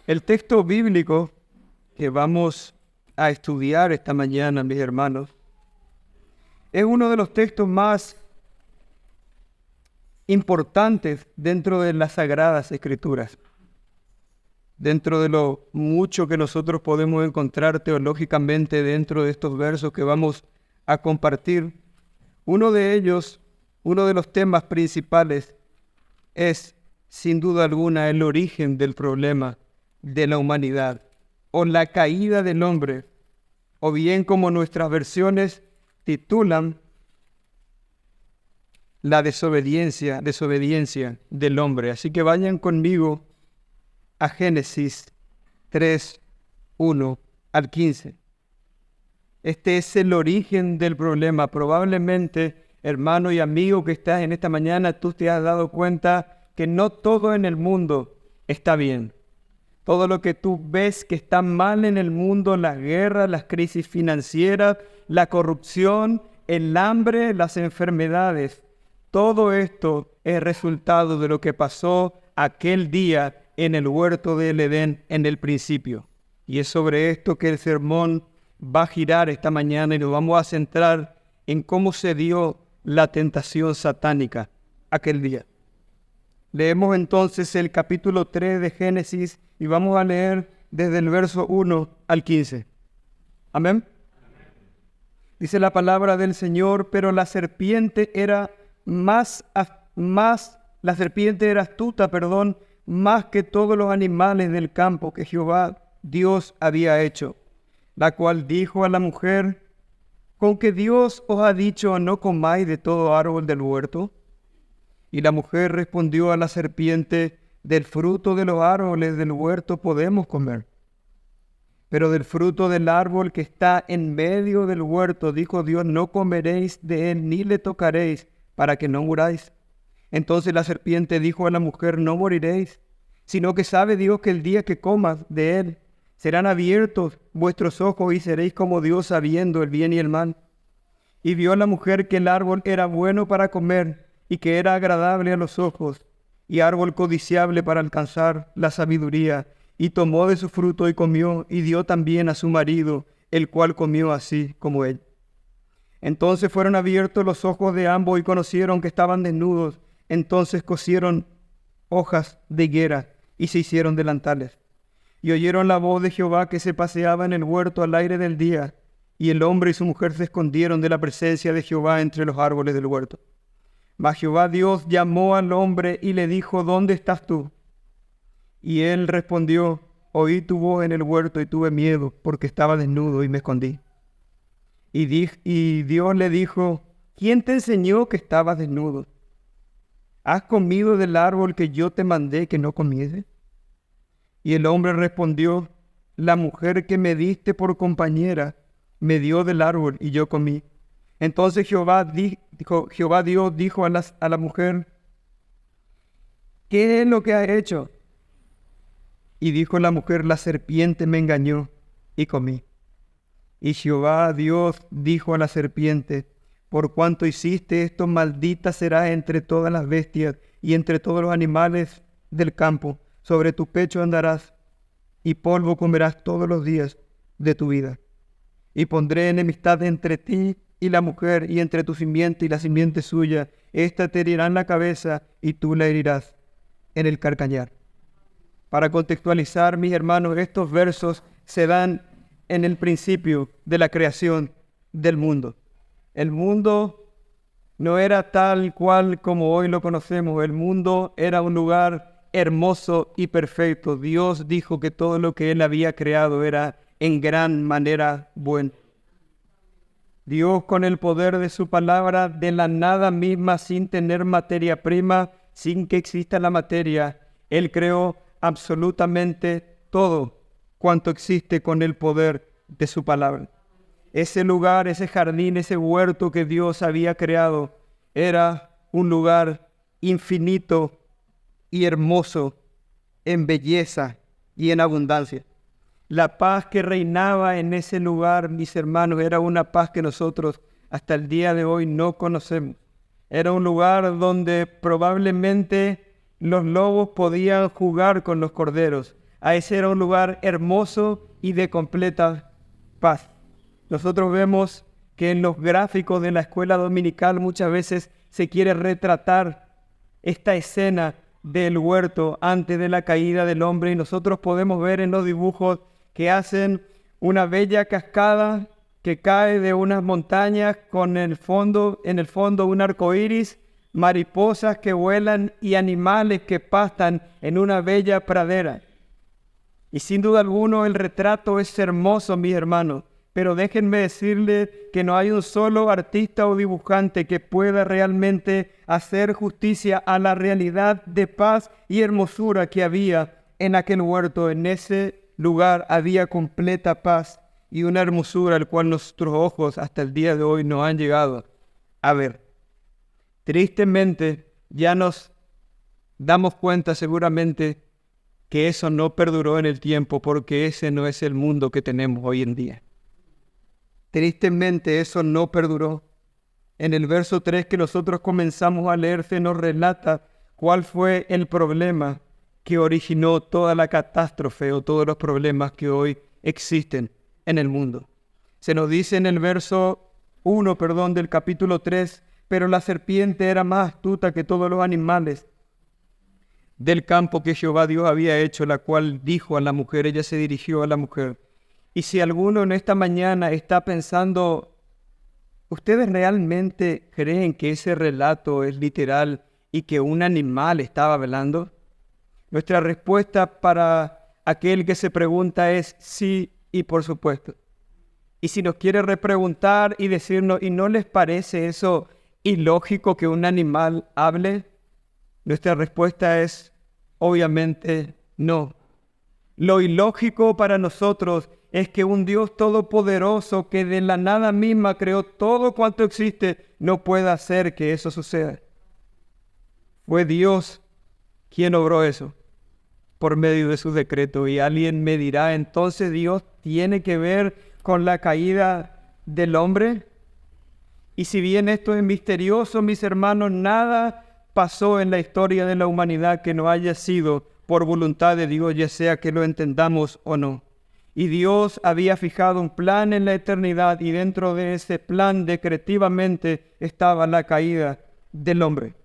El texto bíblico que vamos a estudiar esta mañana, mis hermanos, es uno de los textos más importantes dentro de las Sagradas Escrituras. Dentro de lo mucho que nosotros podemos encontrar teológicamente dentro de estos versos que vamos a compartir, uno de ellos, uno de los temas principales es, sin duda alguna, el origen del problema de la humanidad, o la caída del hombre, o bien como nuestras versiones titulan, la desobediencia del hombre. Así que vayan conmigo a Génesis 3, 1 al 15. Este es el origen del problema. Probablemente, hermano y amigo que estás en esta mañana, tú te has dado cuenta que no todo en el mundo está bien. Todo lo que tú ves que está mal en el mundo, las guerras, las crisis financieras, la corrupción, el hambre, las enfermedades, todo esto es resultado de lo que pasó aquel día en el huerto del Edén en el principio. Y es sobre esto que el sermón va a girar esta mañana y nos vamos a centrar en cómo se dio la tentación satánica aquel día. Leemos entonces el capítulo 3 de Génesis y vamos a leer desde el verso 1 al 15. Amén. Dice la palabra del Señor: pero la serpiente era astuta, más que todos los animales del campo que Jehová Dios había hecho, la cual dijo a la mujer: ¿con que Dios os ha dicho no comáis de todo árbol del huerto? Y la mujer respondió a la serpiente: del fruto de los árboles del huerto podemos comer, pero del fruto del árbol que está en medio del huerto, dijo Dios, no comeréis de él ni le tocaréis, para que no muráis. Entonces la serpiente dijo a la mujer: no moriréis, sino que sabe Dios que el día que comas de él, serán abiertos vuestros ojos y seréis como Dios, sabiendo el bien y el mal. Y vio la mujer que el árbol era bueno para comer, y que era agradable a los ojos, y árbol codiciable para alcanzar la sabiduría, y tomó de su fruto y comió, y dio también a su marido, el cual comió así como él. Entonces fueron abiertos los ojos de ambos y conocieron que estaban desnudos. Entonces cosieron hojas de higuera y se hicieron delantales. Y oyeron la voz de Jehová que se paseaba en el huerto al aire del día, y el hombre y su mujer se escondieron de la presencia de Jehová entre los árboles del huerto. Mas Jehová Dios llamó al hombre y le dijo: ¿dónde estás tú? Y él respondió: oí tu voz en el huerto y tuve miedo, porque estaba desnudo y me escondí. Y Dios le dijo: ¿quién te enseñó que estabas desnudo? ¿Has comido del árbol que yo te mandé que no comiese? Y el hombre respondió: la mujer que me diste por compañera me dio del árbol y yo comí. Entonces Jehová Dios dijo a la mujer: ¿qué es lo que has hecho? Y dijo la mujer: la serpiente me engañó y comí. Y Jehová Dios dijo a la serpiente: por cuanto hiciste esto, maldita serás entre todas las bestias y entre todos los animales del campo. Sobre tu pecho andarás, y polvo comerás todos los días de tu vida. Y pondré enemistad entre ti y la mujer, y entre tu simiente y la simiente suya. Esta te herirá en la cabeza, y tú la herirás en el calcañar. Para contextualizar, mis hermanos, estos versos se dan en el principio de la creación del mundo. El mundo no era tal cual como hoy lo conocemos. El mundo era un lugar hermoso y perfecto. Dios dijo que todo lo que Él había creado era en gran manera bueno. Dios, con el poder de su palabra, de la nada misma, sin tener materia prima, sin que exista la materia, Él creó absolutamente todo cuanto existe con el poder de su palabra. Ese lugar, ese jardín, ese huerto que Dios había creado, era un lugar infinito y hermoso en belleza y en abundancia. La paz que reinaba en ese lugar, mis hermanos, era una paz que nosotros hasta el día de hoy no conocemos. Era un lugar donde probablemente los lobos podían jugar con los corderos. a ese era un lugar hermoso y de completa paz. Nosotros vemos que en los gráficos de la escuela dominical muchas veces se quiere retratar esta escena del huerto antes de la caída del hombre, y nosotros podemos ver en los dibujos que hacen una bella cascada que cae de unas montañas con en el fondo un arco iris, mariposas que vuelan y animales que pastan en una bella pradera. Y sin duda alguna el retrato es hermoso, mis hermanos, pero déjenme decirles que no hay un solo artista o dibujante que pueda realmente hacer justicia a la realidad de paz y hermosura que había en aquel huerto. En ese lugar había completa paz y una hermosura al cual nuestros ojos hasta el día de hoy no han llegado a ver. Tristemente, ya nos damos cuenta seguramente que eso no perduró en el tiempo, porque ese no es el mundo que tenemos hoy en día. Tristemente eso no perduró. En el verso 3 que nosotros comenzamos a leer se nos relata cuál fue el problema que originó toda la catástrofe o todos los problemas que hoy existen en el mundo. Se nos dice en el verso 1, del capítulo 3, pero la serpiente era más astuta que todos los animales del campo que Jehová Dios había hecho, la cual dijo a la mujer, ella se dirigió a la mujer. Y si alguno en esta mañana está pensando, ¿ustedes realmente creen que ese relato es literal y que un animal estaba hablando? Nuestra respuesta para aquel que se pregunta es sí y por supuesto. Y si nos quiere repreguntar y decirnos, ¿y no les parece eso ilógico que un animal hable? Nuestra respuesta es obviamente no. Lo ilógico para nosotros es que un Dios todopoderoso que de la nada misma creó todo cuanto existe no pueda hacer que eso suceda. Fue Dios quien obró eso por medio de su decreto. Y alguien me dirá, entonces Dios tiene que ver con la caída del hombre. Y si bien esto es misterioso, mis hermanos, nada pasó en la historia de la humanidad que no haya sido por voluntad de Dios, ya sea que lo entendamos o no. Y Dios había fijado un plan en la eternidad, y dentro de ese plan decretivamente estaba la caída del hombre.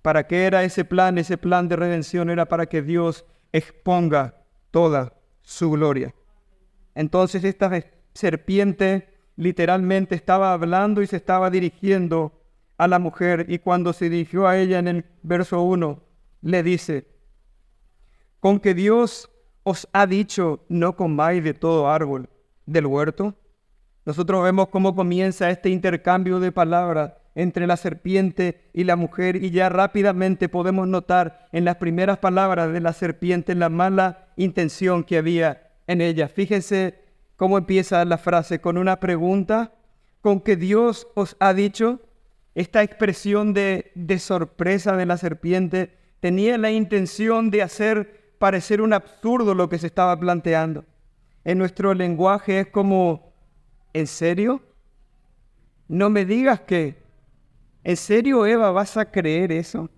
¿Para qué era ese plan? Ese plan de redención era para que Dios exponga toda su gloria. Entonces esta serpiente literalmente estaba hablando y se estaba dirigiendo a la mujer, y cuando se dirigió a ella en el verso 1, le dice, ¿con que Dios os ha dicho no comáis de todo árbol del huerto? Nosotros vemos cómo comienza este intercambio de palabras entre la serpiente y la mujer, y ya rápidamente podemos notar en las primeras palabras de la serpiente la mala intención que había en ella. Fíjense cómo empieza la frase con una pregunta, ¿con que Dios os ha dicho? Esta expresión de sorpresa de la serpiente tenía la intención de hacer parecer un absurdo lo que se estaba planteando. En nuestro lenguaje es como, ¿en serio? No me digas que, ¿en serio, Eva, vas a creer eso?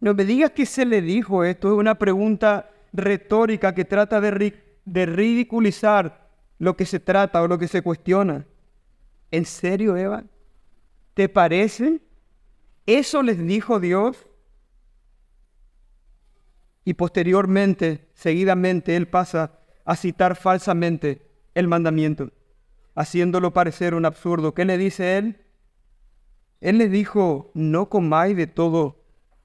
No me digas que se le dijo esto. Es una pregunta retórica que trata de ridiculizar lo que se trata o lo que se cuestiona. ¿En serio, Eva? ¿Te parece? ¿Eso les dijo Dios? Y posteriormente, seguidamente, él pasa a citar falsamente el mandamiento, haciéndolo parecer un absurdo. ¿Qué le dice él? Él les dijo, no comáis de todo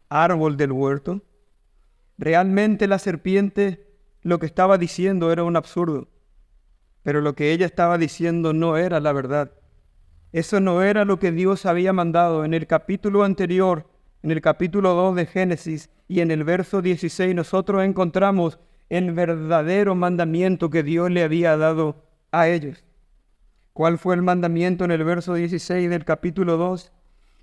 árbol del huerto. Realmente la serpiente lo que estaba diciendo era un absurdo, pero lo que ella estaba diciendo no era la verdad. Eso no era lo que Dios había mandado. En el capítulo anterior, en el capítulo 2 de Génesis y en el verso 16, nosotros encontramos el verdadero mandamiento que Dios le había dado a ellos. ¿Cuál fue el mandamiento en el verso 16 del capítulo 2?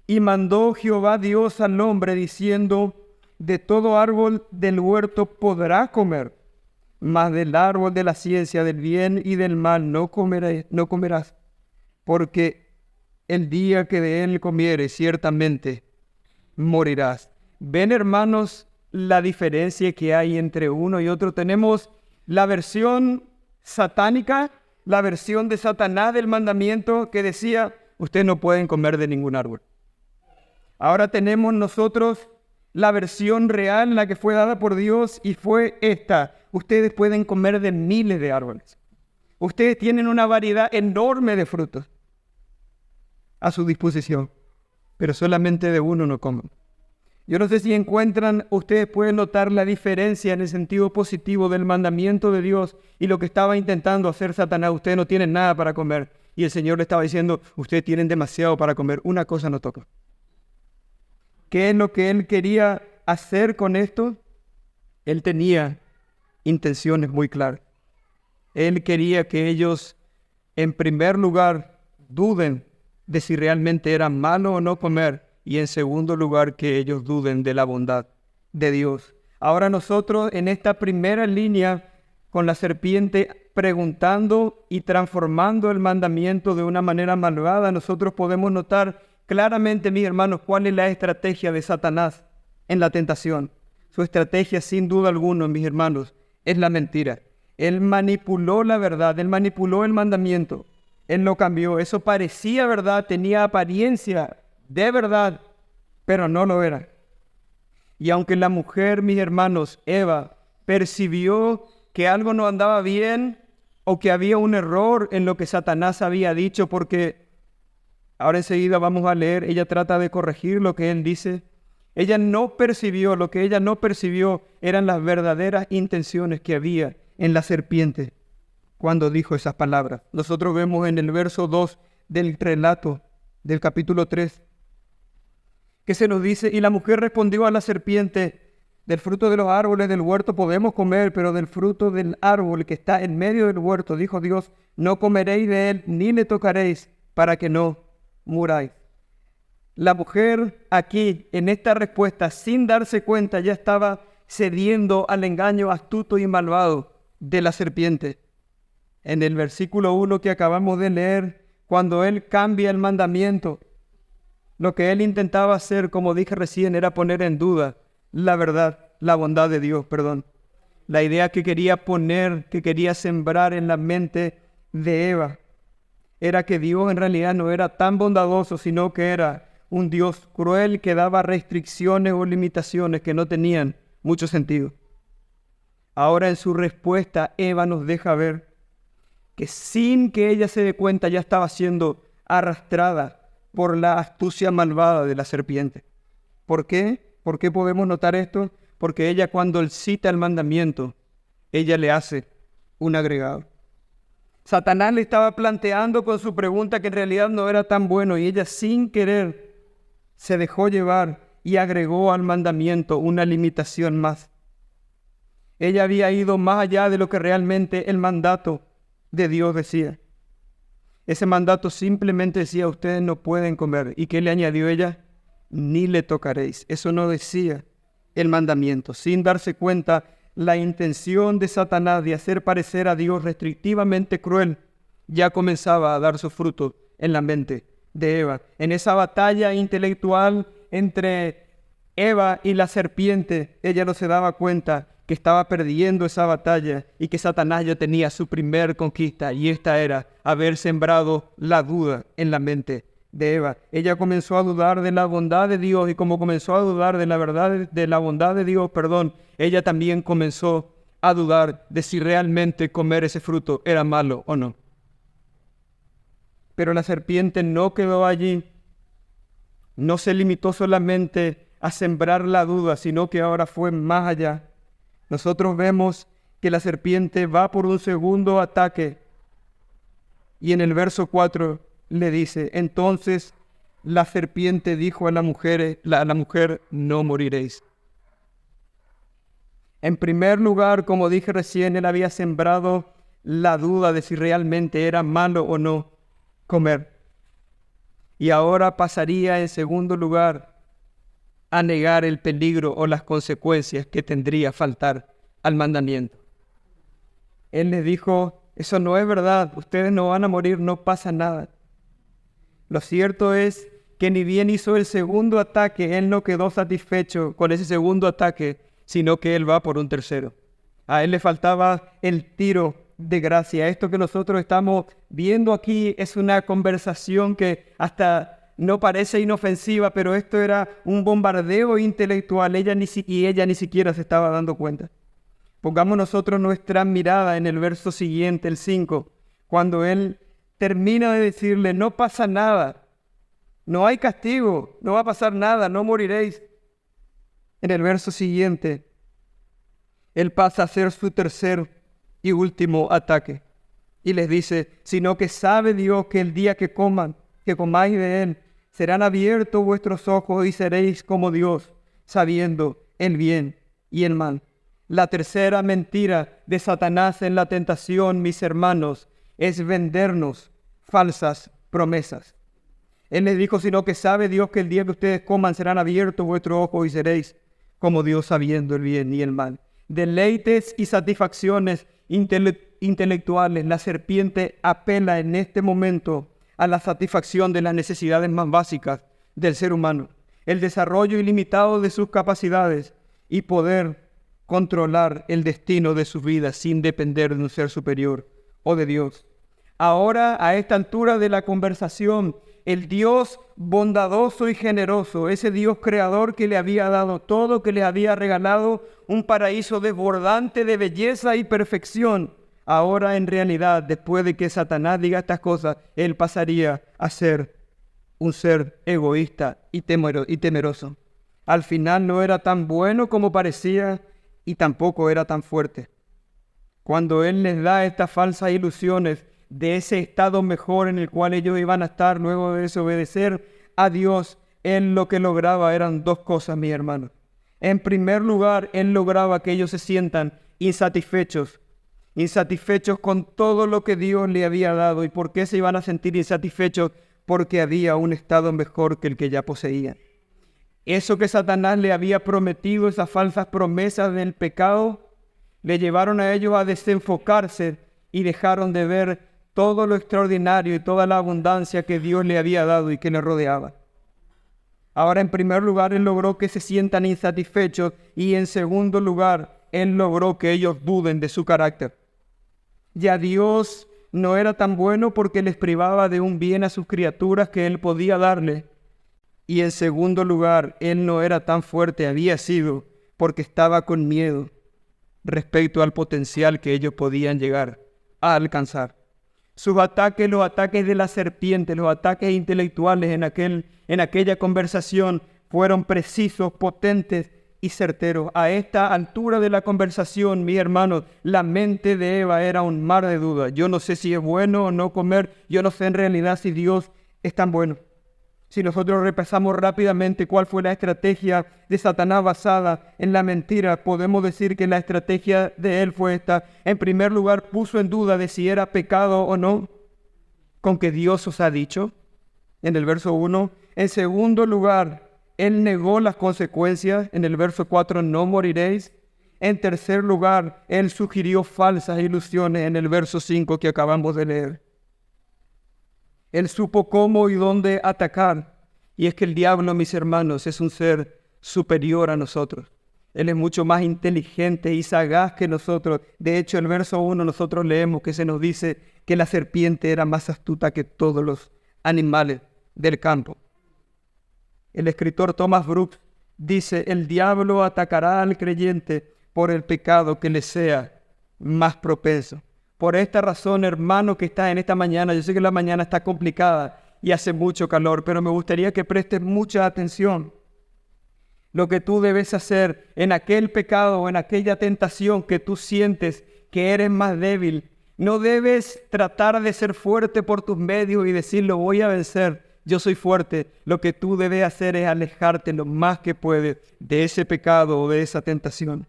Y mandó Jehová Dios al hombre diciendo, de todo árbol del huerto podrás comer, mas del árbol de la ciencia del bien y del mal no comerás, porque el día que de él comieres ciertamente morirás. ¿Ven, hermanos, la diferencia que hay entre uno y otro? Tenemos la versión satánica, la versión de Satanás del mandamiento que decía, ustedes no pueden comer de ningún árbol. Ahora tenemos nosotros la versión real, la que fue dada por Dios, y fue esta: ustedes pueden comer de miles de árboles. Ustedes tienen una variedad enorme de frutos a su disposición, pero solamente de uno no comen. Yo no sé si encuentran, ustedes pueden notar la diferencia en el sentido positivo del mandamiento de Dios y lo que estaba intentando hacer Satanás. Ustedes no tienen nada para comer. Y el Señor le estaba diciendo, ustedes tienen demasiado para comer, una cosa no toca. ¿Qué es lo que Él quería hacer con esto? Él tenía intenciones muy claras. Él quería que ellos, en primer lugar, duden de si realmente era malo o no comer. Y en segundo lugar, que ellos duden de la bondad de Dios. Ahora nosotros, en esta primera línea, con la serpiente preguntando y transformando el mandamiento de una manera malvada, nosotros podemos notar claramente, mis hermanos, cuál es la estrategia de Satanás en la tentación. Su estrategia, sin duda alguna, mis hermanos, es la mentira. Él manipuló la verdad, él manipuló el mandamiento, él lo cambió. Eso parecía verdad, tenía apariencia de verdad, pero no lo era. Y aunque la mujer, mis hermanos, Eva, percibió que algo no andaba bien o que había un error en lo que Satanás había dicho, porque ahora enseguida vamos a leer, ella trata de corregir lo que él dice. Ella no percibió, lo que ella no percibió eran las verdaderas intenciones que había en la serpiente cuando dijo esas palabras. Nosotros vemos en el verso 2 del relato del capítulo 3, que se nos dice, y la mujer respondió a la serpiente, del fruto de los árboles del huerto podemos comer, pero del fruto del árbol que está en medio del huerto, dijo Dios, no comeréis de él, ni le tocaréis, para que no muráis. La mujer aquí, en esta respuesta, sin darse cuenta, ya estaba cediendo al engaño astuto y malvado de la serpiente. En el versículo 1 que acabamos de leer, cuando él cambia el mandamiento, lo que él intentaba hacer, como dije recién, era poner en duda la verdad, la bondad de Dios, La idea que quería poner, que quería sembrar en la mente de Eva, era que Dios en realidad no era tan bondadoso, sino que era un Dios cruel que daba restricciones o limitaciones que no tenían mucho sentido. Ahora en su respuesta, Eva nos deja ver que sin que ella se dé cuenta ya estaba siendo arrastrada por la astucia malvada de la serpiente. ¿Por qué? ¿Por qué podemos notar esto? Porque ella, cuando él cita el mandamiento, ella le hace un agregado. Satanás le estaba planteando con su pregunta que en realidad no era tan bueno, y ella sin querer se dejó llevar y agregó al mandamiento una limitación más. Ella había ido más allá de lo que realmente el mandato de Dios decía. Ese mandato simplemente decía, ustedes no pueden comer. ¿Y qué le añadió ella? Ni le tocaréis. Eso no decía el mandamiento. Sin darse cuenta, la intención de Satanás de hacer parecer a Dios restrictivamente cruel ya comenzaba a dar su fruto en la mente de Eva. En esa batalla intelectual entre Eva y la serpiente, ella no se daba cuenta que estaba perdiendo esa batalla y que Satanás ya tenía su primer conquista, y esta era haber sembrado la duda en la mente de Eva. Ella comenzó a dudar de la bondad de Dios, y como comenzó a dudar de la verdad, de la bondad de Dios, ella también comenzó a dudar de si realmente comer ese fruto era malo o no. Pero la serpiente no quedó allí, no se limitó solamente a sembrar la duda, sino que ahora fue más allá. Nosotros vemos que la serpiente va por un segundo ataque, y en el verso 4 le dice, entonces la serpiente dijo a la mujer, no moriréis. En primer lugar, como dije recién, él había sembrado la duda de si realmente era malo o no comer. Y ahora pasaría en segundo lugar a negar el peligro o las consecuencias que tendría faltar al mandamiento. Él les dijo, eso no es verdad, ustedes no van a morir, no pasa nada. Lo cierto es que ni bien hizo el segundo ataque, él no quedó satisfecho con ese segundo ataque, sino que él va por un tercero. A él le faltaba el tiro de gracia. Esto que nosotros estamos viendo aquí es una conversación que hasta no parece inofensiva, pero esto era un bombardeo intelectual. Ella ni siquiera se estaba dando cuenta. Pongamos nosotros nuestra mirada en el verso siguiente, el 5, cuando él termina de decirle, no pasa nada, no hay castigo, no va a pasar nada, no moriréis. En el verso siguiente, él pasa a hacer su tercer y último ataque. Y les dice, sino que sabe Dios que el día que comáis de él, serán abiertos vuestros ojos y seréis como Dios, sabiendo el bien y el mal. La tercera mentira de Satanás en la tentación, mis hermanos, es vendernos falsas promesas. Él les dijo, sino que sabe Dios que el día que ustedes coman serán abiertos vuestros ojos y seréis como Dios sabiendo el bien y el mal. Deleites y satisfacciones intelectuales. La serpiente apela en este momento a la satisfacción de las necesidades más básicas del ser humano. El desarrollo ilimitado de sus capacidades y poder controlar el destino de sus vidas sin depender de un ser superior o de Dios. Ahora, a esta altura de la conversación, el Dios bondadoso y generoso, ese Dios creador que le había dado todo, que le había regalado un paraíso desbordante de belleza y perfección, ahora en realidad, después de que Satanás diga estas cosas, él pasaría a ser un ser egoísta y temeroso. Al final no era tan bueno como parecía y tampoco era tan fuerte. Cuando él les da estas falsas ilusiones de ese estado mejor en el cual ellos iban a estar luego de desobedecer a Dios, él lo que lograba eran dos cosas, mis hermanos. En primer lugar, él lograba que ellos se sientan insatisfechos con todo lo que Dios le había dado. ¿Y por qué se iban a sentir insatisfechos? Porque había un estado mejor que el que ya poseían. Eso que Satanás le había prometido, esas falsas promesas del pecado, le llevaron a ellos a desenfocarse y dejaron de ver todo lo extraordinario y toda la abundancia que Dios le había dado y que le rodeaba. Ahora, en primer lugar, él logró que se sientan insatisfechos y en segundo lugar, él logró que ellos duden de su carácter. Ya Dios no era tan bueno porque les privaba de un bien a sus criaturas que él podía darle. Y en segundo lugar, él no era tan fuerte, había sido porque estaba con miedo respecto al potencial que ellos podían llegar a alcanzar. Sus ataques, los ataques de la serpiente, los ataques intelectuales en aquella conversación fueron precisos, potentes y certeros. A esta altura de la conversación, mis hermanos, la mente de Eva era un mar de dudas. Yo no sé si es bueno o no comer, yo no sé en realidad si Dios es tan bueno. Si nosotros repasamos rápidamente cuál fue la estrategia de Satanás basada en la mentira, podemos decir que la estrategia de él fue esta. En primer lugar, puso en duda de si era pecado o no, con que Dios os ha dicho, en el verso 1. En segundo lugar, él negó las consecuencias, en el verso 4, no moriréis. En tercer lugar, él sugirió falsas ilusiones, en el verso 5 que acabamos de leer. Él supo cómo y dónde atacar. Y es que el diablo, mis hermanos, es un ser superior a nosotros. Él es mucho más inteligente y sagaz que nosotros. De hecho, el verso 1 nosotros leemos que se nos dice que la serpiente era más astuta que todos los animales del campo. El escritor Thomas Brooks dice, el diablo atacará al creyente por el pecado que le sea más propenso. Por esta razón, hermano que está en esta mañana, yo sé que la mañana está complicada y hace mucho calor, pero me gustaría que prestes mucha atención. Lo que tú debes hacer en aquel pecado o en aquella tentación que tú sientes que eres más débil, no debes tratar de ser fuerte por tus medios y decir, lo voy a vencer, yo soy fuerte. Lo que tú debes hacer es alejarte lo más que puedes de ese pecado o de esa tentación.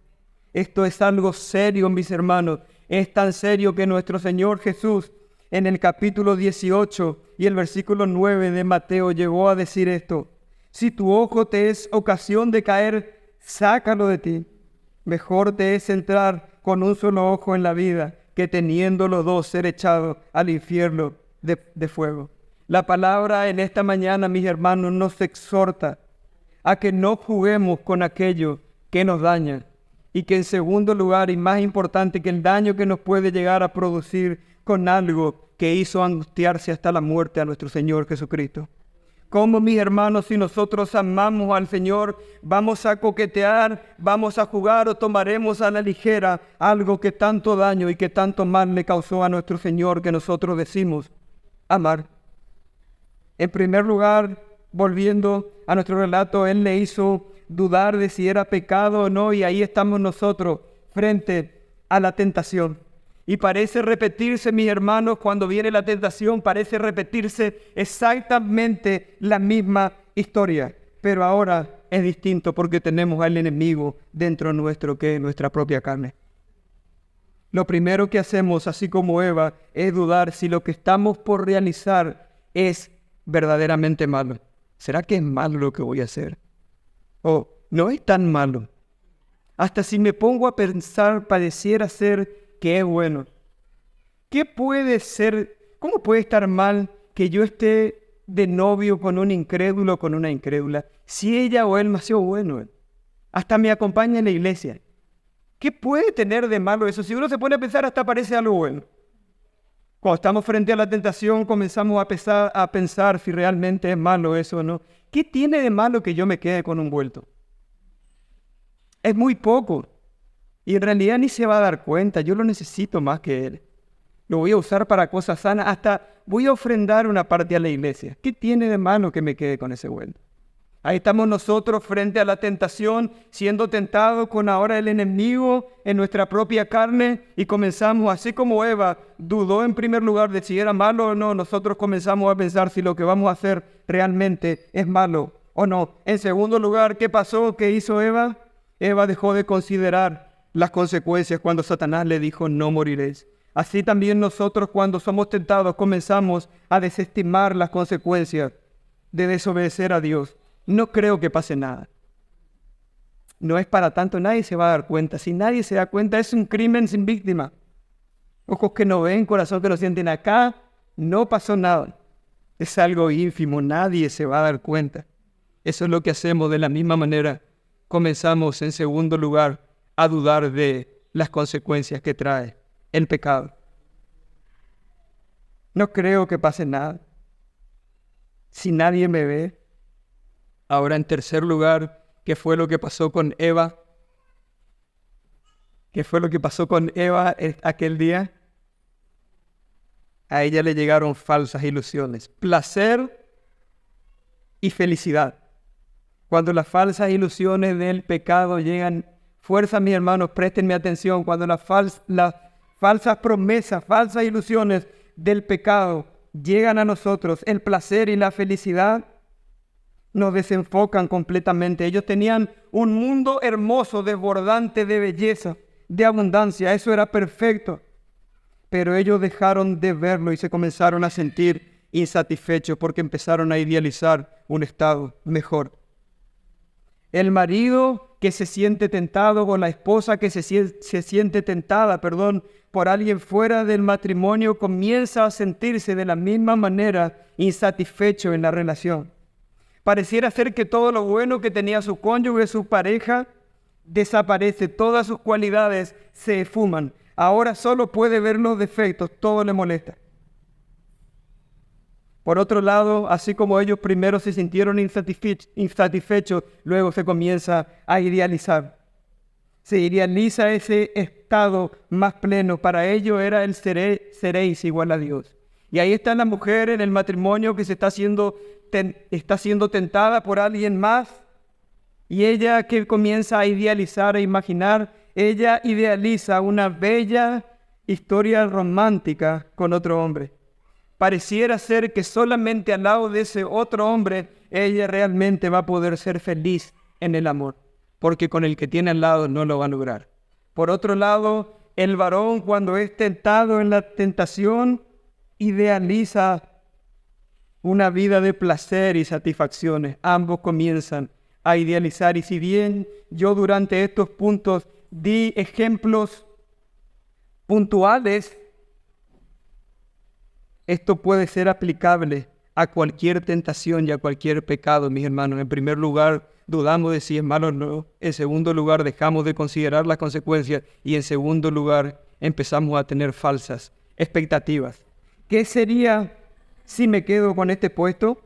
Esto es algo serio, mis hermanos. Es tan serio que nuestro Señor Jesús en el capítulo 18 y el versículo 9 de Mateo llegó a decir esto. Si tu ojo te es ocasión de caer, sácalo de ti. Mejor te es entrar con un solo ojo en la vida que teniendo los dos ser echado al infierno de fuego. La palabra en esta mañana, mis hermanos, nos exhorta a que no juguemos con aquello que nos daña y que en segundo lugar, y más importante, que el daño que nos puede llegar a producir con algo que hizo angustiarse hasta la muerte a nuestro Señor Jesucristo. Como mis hermanos, si nosotros amamos al Señor, vamos a coquetear, vamos a jugar o tomaremos a la ligera algo que tanto daño y que tanto mal le causó a nuestro Señor que nosotros decimos amar. En primer lugar, volviendo a nuestro relato, Él le hizo dudar de si era pecado o no, y ahí estamos nosotros frente a la tentación. Y parece repetirse, mis hermanos, cuando viene la tentación, parece repetirse exactamente la misma historia. Pero ahora es distinto porque tenemos al enemigo dentro nuestro, que es nuestra propia carne. Lo primero que hacemos, así como Eva, es dudar si lo que estamos por realizar es verdaderamente malo. ¿Será que es malo lo que voy a hacer? O no es tan malo. Hasta si me pongo a pensar, pareciera ser que es bueno. ¿Qué puede ser? ¿Cómo puede estar mal que yo esté de novio con un incrédulo o con una incrédula si ella o él me ha sido bueno? Hasta me acompaña en la iglesia. ¿Qué puede tener de malo eso? Si uno se pone a pensar, hasta parece algo bueno. Cuando estamos frente a la tentación, comenzamos a pensar si realmente es malo eso o no. ¿Qué tiene de malo que yo me quede con un vuelto? Es muy poco. Y en realidad ni se va a dar cuenta, yo lo necesito más que él. Lo voy a usar para cosas sanas, hasta voy a ofrendar una parte a la iglesia. ¿Qué tiene de malo que me quede con ese vuelto? Ahí estamos nosotros frente a la tentación, siendo tentados con ahora el enemigo en nuestra propia carne, y comenzamos, así como Eva dudó en primer lugar de si era malo o no, nosotros comenzamos a pensar si lo que vamos a hacer realmente es malo o no. En segundo lugar, ¿qué pasó? ¿Qué hizo Eva? Eva dejó de considerar las consecuencias cuando Satanás le dijo no moriréis. Así también nosotros, cuando somos tentados, comenzamos a desestimar las consecuencias de desobedecer a Dios. No creo que pase nada. No es para tanto, nadie se va a dar cuenta. Si nadie se da cuenta, es un crimen sin víctima. Ojos que no ven, corazón que no sienten. Acá no pasó nada. Es algo ínfimo, nadie se va a dar cuenta. Eso es lo que hacemos de la misma manera. Comenzamos, en segundo lugar, a dudar de las consecuencias que trae el pecado. No creo que pase nada. Si nadie me ve. Ahora, en tercer lugar, ¿qué fue lo que pasó con Eva? ¿Qué fue lo que pasó con Eva aquel día? A ella le llegaron falsas ilusiones, placer y felicidad. Cuando las falsas ilusiones del pecado llegan, fuerza, mis hermanos, préstenme atención, cuando las falsas promesas, falsas ilusiones del pecado llegan a nosotros, el placer y la felicidad nos desenfocan completamente. Ellos tenían un mundo hermoso, desbordante de belleza, de abundancia, eso era perfecto. Pero ellos dejaron de verlo y se comenzaron a sentir insatisfechos porque empezaron a idealizar un estado mejor. El marido que se siente tentado, o la esposa que se siente tentada, por alguien fuera del matrimonio, comienza a sentirse de la misma manera insatisfecho en la relación. Pareciera ser que todo lo bueno que tenía su cónyuge, su pareja, desaparece. Todas sus cualidades se esfuman. Ahora solo puede ver los defectos, todo le molesta. Por otro lado, así como ellos primero se sintieron insatisfechos, luego se comienza a idealizar. Se idealiza ese estado más pleno. Para ellos era el seréis igual a Dios. Y ahí está la mujer en el matrimonio que se está siendo tentada por alguien más. Y ella que comienza a idealizar, a imaginar, ella idealiza una bella historia romántica con otro hombre. Pareciera ser que solamente al lado de ese otro hombre, ella realmente va a poder ser feliz en el amor, porque con el que tiene al lado no lo va a lograr. Por otro lado, el varón, cuando es tentado en la tentación, idealiza una vida de placer y satisfacciones. Ambos comienzan a idealizar, y si bien yo durante estos puntos di ejemplos puntuales, esto puede ser aplicable a cualquier tentación y a cualquier pecado, mis hermanos. En primer lugar, dudamos de si es malo o no. En segundo lugar, dejamos de considerar las consecuencias. Y en segundo lugar, empezamos a tener falsas expectativas. ¿Qué sería si me quedo con este puesto?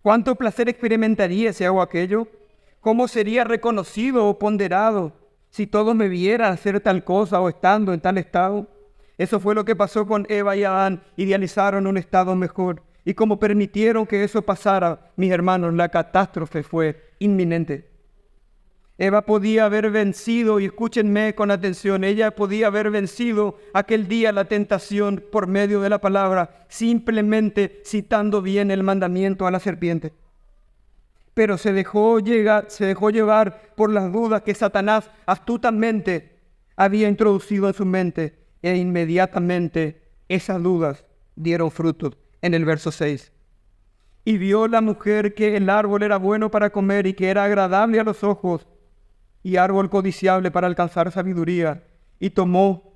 ¿Cuánto placer experimentaría si hago aquello? ¿Cómo sería reconocido o ponderado si todos me vieran hacer tal cosa o estando en tal estado? Eso fue lo que pasó con Eva y Adán. Idealizaron un estado mejor. Y como permitieron que eso pasara, mis hermanos, la catástrofe fue inminente. Eva podía haber vencido, y escúchenme con atención, ella podía haber vencido aquel día la tentación por medio de la palabra, simplemente citando bien el mandamiento a la serpiente. Pero se dejó llevar por las dudas que Satanás astutamente había introducido en su mente, e inmediatamente esas dudas dieron fruto. En el verso 6. Y vio la mujer que el árbol era bueno para comer y que era agradable a los ojos y árbol codiciable para alcanzar sabiduría, y tomó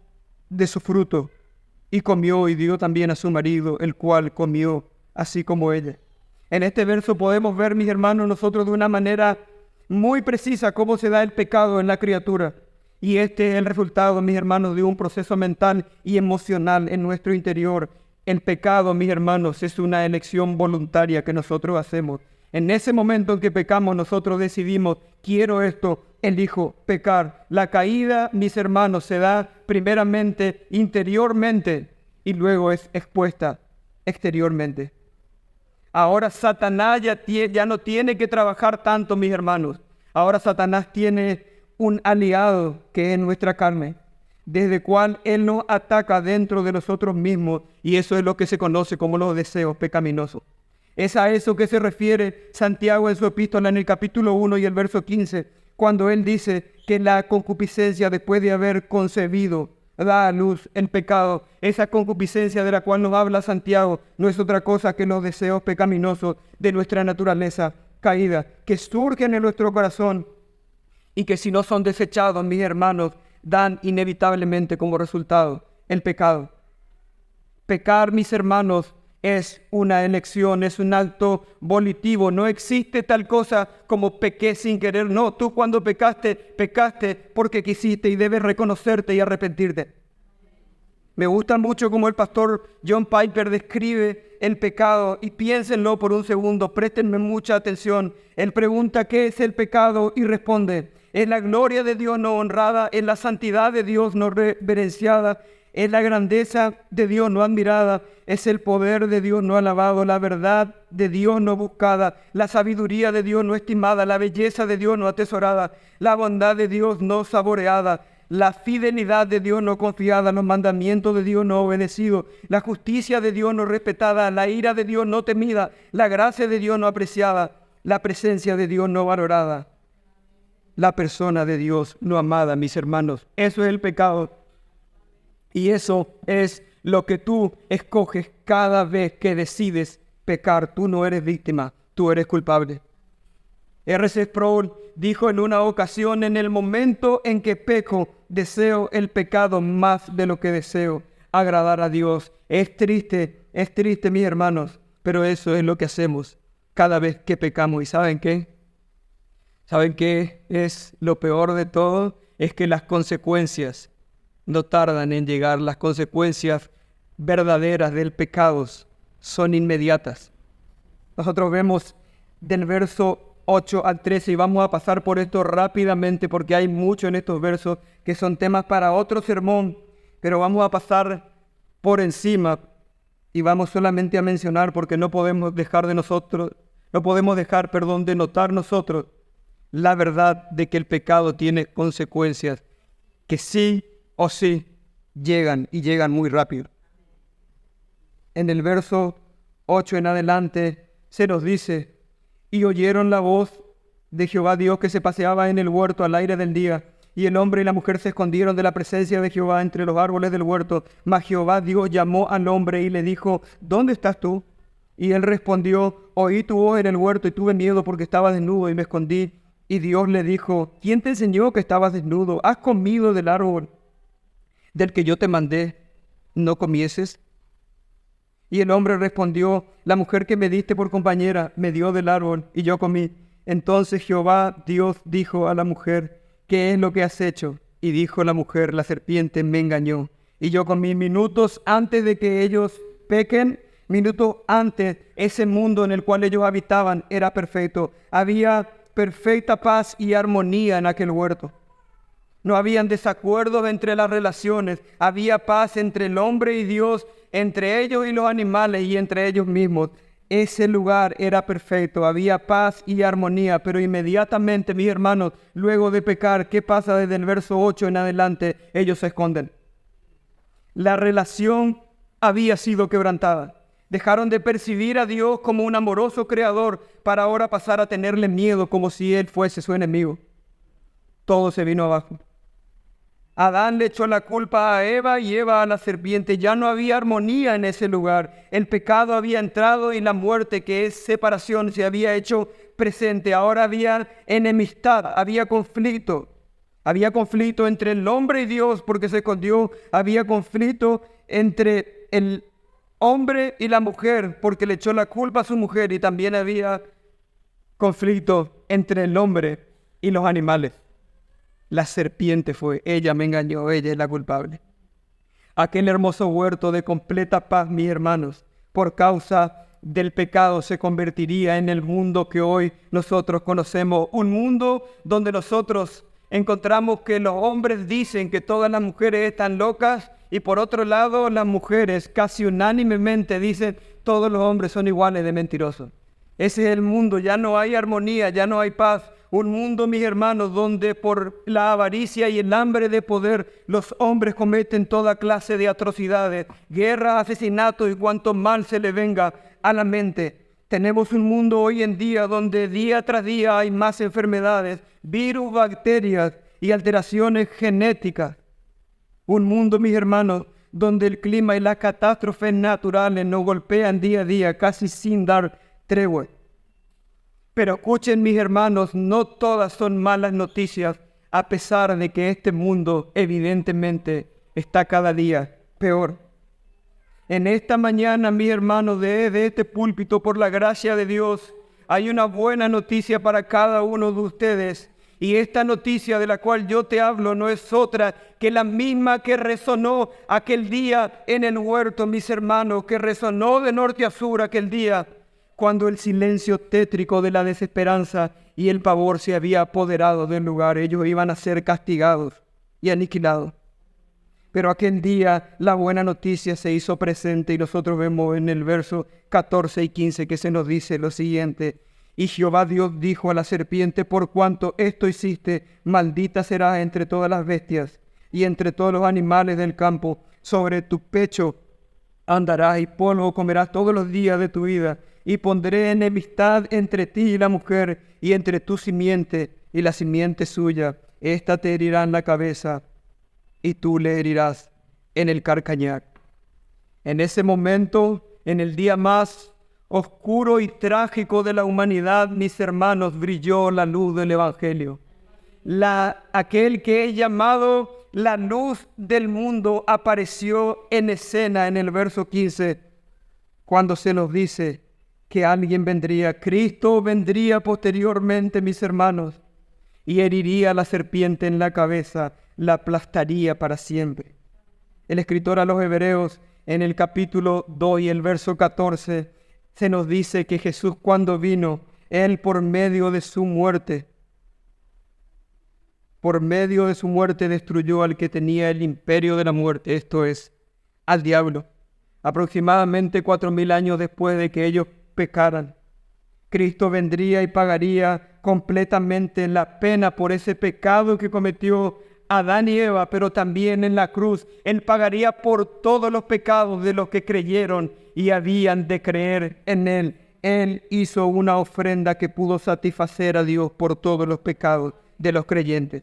de su fruto y comió y dio también a su marido, el cual comió así como ella. En este verso podemos ver, mis hermanos, nosotros de una manera muy precisa cómo se da el pecado en la criatura. Y este es el resultado, mis hermanos, de un proceso mental y emocional en nuestro interior. El pecado, mis hermanos, es una elección voluntaria que nosotros hacemos. En ese momento en que pecamos, nosotros decidimos, quiero esto, elijo pecar. La caída, mis hermanos, se da primeramente interiormente y luego es expuesta exteriormente. Ahora Satanás ya no tiene que trabajar tanto, mis hermanos. Ahora Satanás tiene un aliado que es nuestra carne, desde cual él nos ataca dentro de nosotros mismos, y eso es lo que se conoce como los deseos pecaminosos. Es a eso que se refiere Santiago en su epístola en el capítulo 1 y el verso 15, cuando él dice que la concupiscencia, después de haber concebido, da a luz el pecado. Esa concupiscencia de la cual nos habla Santiago no es otra cosa que los deseos pecaminosos de nuestra naturaleza caída, que surgen en nuestro corazón y que si no son desechados, mis hermanos, dan inevitablemente como resultado el pecado. Pecar, mis hermanos, es una elección, es un acto volitivo. No existe tal cosa como pequé sin querer. No, tú cuando pecaste, pecaste porque quisiste y debes reconocerte y arrepentirte. Me gusta mucho cómo el pastor John Piper describe el pecado, y piénsenlo por un segundo, préstenme mucha atención. Él pregunta qué es el pecado y responde: es la gloria de Dios no honrada, es la santidad de Dios no reverenciada, es la grandeza de Dios no admirada, es el poder de Dios no alabado, la verdad de Dios no buscada, la sabiduría de Dios no estimada, la belleza de Dios no atesorada, la bondad de Dios no saboreada, la fidelidad de Dios no confiada, los mandamientos de Dios no obedecidos, la justicia de Dios no respetada, la ira de Dios no temida, la gracia de Dios no apreciada, la presencia de Dios no valorada, la persona de Dios no amada, mis hermanos. Eso es el pecado. Y eso es lo que tú escoges cada vez que decides pecar. Tú no eres víctima, tú eres culpable. R.C. Sproul dijo en una ocasión: en el momento en que peco, deseo el pecado más de lo que deseo agradar a Dios. Es triste, mis hermanos, pero eso es lo que hacemos cada vez que pecamos. ¿Y saben qué? ¿Saben qué es lo peor de todo? Es que las consecuencias no tardan en llegar. Las consecuencias verdaderas del pecado son inmediatas. Nosotros vemos del verso 8 al 13 y vamos a pasar por esto rápidamente porque hay mucho en estos versos que son temas para otro sermón, pero vamos a pasar por encima y vamos solamente a mencionar, porque no podemos dejar de notar nosotros la verdad de que el pecado tiene consecuencias que sí o sí llegan, y llegan muy rápido. En el verso 8 en adelante se nos dice: y oyeron la voz de Jehová Dios que se paseaba en el huerto al aire del día, y el hombre y la mujer se escondieron de la presencia de Jehová entre los árboles del huerto. Mas Jehová Dios llamó al hombre y le dijo: ¿dónde estás tú? Y él respondió: oí tu voz en el huerto y tuve miedo porque estaba desnudo y me escondí. Y Dios le dijo: ¿quién te enseñó que estabas desnudo? ¿Has comido del árbol del que yo te mandé no comieses? Y el hombre respondió: la mujer que me diste por compañera me dio del árbol y yo comí. Entonces Jehová Dios dijo a la mujer: ¿qué es lo que has hecho? Y dijo la mujer: la serpiente me engañó, y yo comí. Minutos antes de que ellos pequen, minutos antes, ese mundo en el cual ellos habitaban era perfecto. Había perfecta paz y armonía en aquel huerto. No habían desacuerdos entre las relaciones. Había paz entre el hombre y Dios, entre ellos y los animales y entre ellos mismos. Ese lugar era perfecto, había paz y armonía, pero inmediatamente, mis hermanos, luego de pecar, ¿qué pasa desde el verso 8 en adelante? Ellos se esconden. La relación había sido quebrantada. Dejaron de percibir a Dios como un amoroso creador para ahora pasar a tenerle miedo como si Él fuese su enemigo. Todo se vino abajo. Adán le echó la culpa a Eva y Eva a la serpiente. Ya no había armonía en ese lugar. El pecado había entrado y la muerte, que es separación, se había hecho presente. Ahora había enemistad, había conflicto. Había conflicto entre el hombre y Dios porque se escondió. Había conflicto entre el hombre y la mujer porque le echó la culpa a su mujer. Y también había conflicto entre el hombre y los animales. La serpiente fue, ella me engañó, ella es la culpable. Aquel hermoso huerto de completa paz, mis hermanos, por causa del pecado se convertiría en el mundo que hoy nosotros conocemos. Un mundo donde nosotros encontramos que los hombres dicen que todas las mujeres están locas y por otro lado las mujeres casi unánimemente dicen todos los hombres son iguales de mentirosos. Ese es el mundo, ya no hay armonía, ya no hay paz. Un mundo, mis hermanos, donde por la avaricia y el hambre de poder los hombres cometen toda clase de atrocidades, guerra, asesinato y cuanto mal se le venga a la mente. Tenemos un mundo hoy en día donde día tras día hay más enfermedades, virus, bacterias y alteraciones genéticas. Un mundo, mis hermanos, donde el clima y las catástrofes naturales nos golpean día a día casi sin dar tregua. Pero escuchen, mis hermanos, no todas son malas noticias, a pesar de que este mundo evidentemente está cada día peor. En esta mañana, mis hermanos, desde este púlpito, por la gracia de Dios, hay una buena noticia para cada uno de ustedes. Y esta noticia de la cual yo te hablo no es otra que la misma que resonó aquel día en el huerto, mis hermanos, que resonó de norte a sur aquel día, cuando el silencio tétrico de la desesperanza y el pavor se había apoderado del lugar. Ellos iban a ser castigados y aniquilados. Pero aquel día la buena noticia se hizo presente y nosotros vemos en el verso 14 y 15 que se nos dice lo siguiente: y Jehová Dios dijo a la serpiente: por cuanto esto hiciste, maldita serás entre todas las bestias y entre todos los animales del campo. Sobre tu pecho andarás y polvo comerás todos los días de tu vida. Y pondré enemistad entre ti y la mujer, y entre tu simiente y la simiente suya. Esta te herirá en la cabeza, y tú le herirás en el carcañar. En ese momento, en el día más oscuro y trágico de la humanidad, mis hermanos, brilló la luz del Evangelio. Aquel que es llamado la luz del mundo apareció en escena en el verso 15, cuando se nos dice que alguien vendría. Cristo vendría posteriormente, mis hermanos, y heriría a la serpiente en la cabeza, la aplastaría para siempre. El escritor a los Hebreos, en el capítulo 2 y el verso 14, se nos dice que Jesús, cuando vino, Él por medio de su muerte destruyó al que tenía el imperio de la muerte, esto es, al diablo. Aproximadamente 4,000 años después de que ellos pecaran, Cristo vendría y pagaría completamente la pena por ese pecado que cometió Adán y Eva, pero también en la cruz Él pagaría por todos los pecados de los que creyeron y habían de creer en Él. Él hizo una ofrenda que pudo satisfacer a Dios por todos los pecados de los creyentes.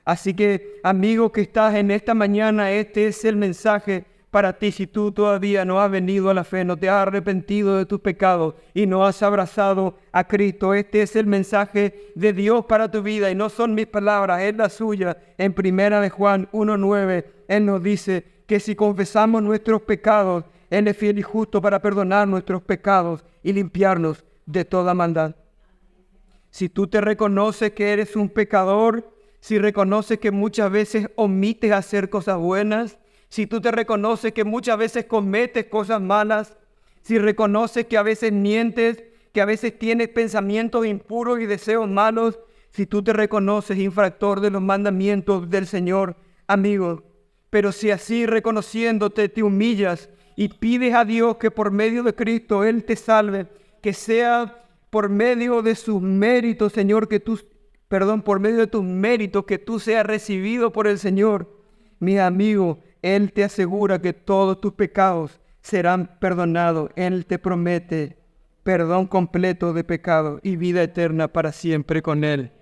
Así que, amigo que estás en esta mañana, este es el mensaje para ti. Si tú todavía no has venido a la fe, no te has arrepentido de tus pecados y no has abrazado a Cristo, este es el mensaje de Dios para tu vida y no son mis palabras, es la suya. En 1 de Juan 1:9, Él nos dice que si confesamos nuestros pecados, Él es fiel y justo para perdonar nuestros pecados y limpiarnos de toda maldad. Si tú te reconoces que eres un pecador, si reconoces que muchas veces omites hacer cosas buenas, si tú te reconoces que muchas veces cometes cosas malas, si reconoces que a veces mientes, que a veces tienes pensamientos impuros y deseos malos, si tú te reconoces infractor de los mandamientos del Señor, amigo, pero si así reconociéndote te humillas y pides a Dios que por medio de Cristo Él te salve, que sea por medio de sus méritos, Señor, por medio de tus méritos, que tú seas recibido por el Señor, mi amigo, Él te asegura que todos tus pecados serán perdonados. Él te promete perdón completo de pecado y vida eterna para siempre con Él.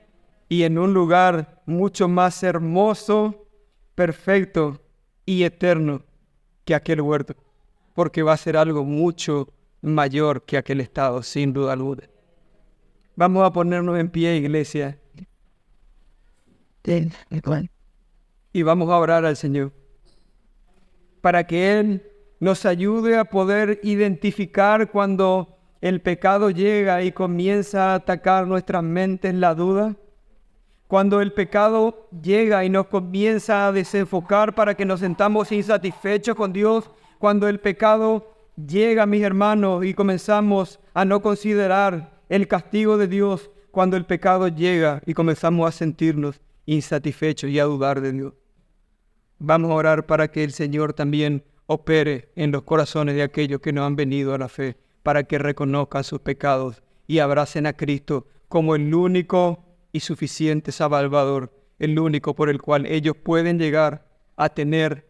Y en un lugar mucho más hermoso, perfecto y eterno que aquel huerto, porque va a ser algo mucho mayor que aquel estado, sin duda alguna. Vamos a ponernos en pie, iglesia, y vamos a orar al Señor para que Él nos ayude a poder identificar cuando el pecado llega y comienza a atacar nuestras mentes la duda, cuando el pecado llega y nos comienza a desenfocar para que nos sentamos insatisfechos con Dios, cuando el pecado llega, mis hermanos, y comenzamos a no considerar el castigo de Dios, cuando el pecado llega y comenzamos a sentirnos insatisfechos y a dudar de Dios. Vamos a orar para que el Señor también opere en los corazones de aquellos que no han venido a la fe, para que reconozcan sus pecados y abracen a Cristo como el único y suficiente Salvador, el único por el cual ellos pueden llegar a tener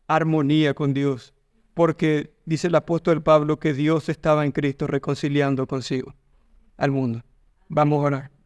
armonía con Dios, porque dice el apóstol Pablo que Dios estaba en Cristo reconciliando consigo al mundo. Vamos a orar.